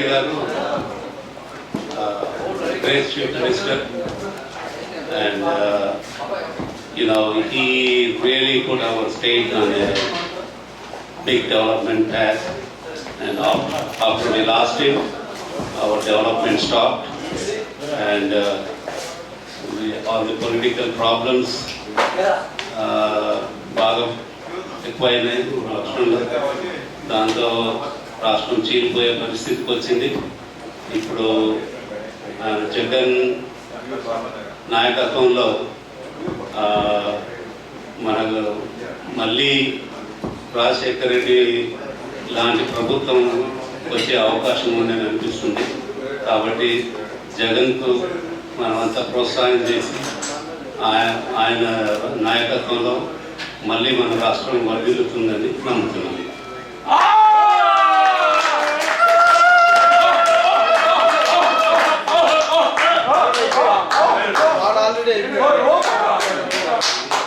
garu, great chief minister, and he really put our state on a big development path. And after we lost him, our development stopped, and all the political problems బాగా ఎక్కువైనాయి రాష్ట్రంలో. దాంతో రాష్ట్రం చీలిపోయే పరిస్థితికి వచ్చింది. ఇప్పుడు జగన్ నాయకత్వంలో మనకు మళ్ళీ రాజశేఖర్ రెడ్డి లాంటి ప్రభుత్వం వచ్చే అవకాశం ఉందని అనిపిస్తుంది. కాబట్టి జగన్కు మనమంతా ప్రోత్సాహం చేసి ఆయన నాయకత్వంలో మళ్ళీ మన రాష్ట్రం వర్ధిల్లుతుందని నమ్ముతున్నాను. ఆల్రెడీ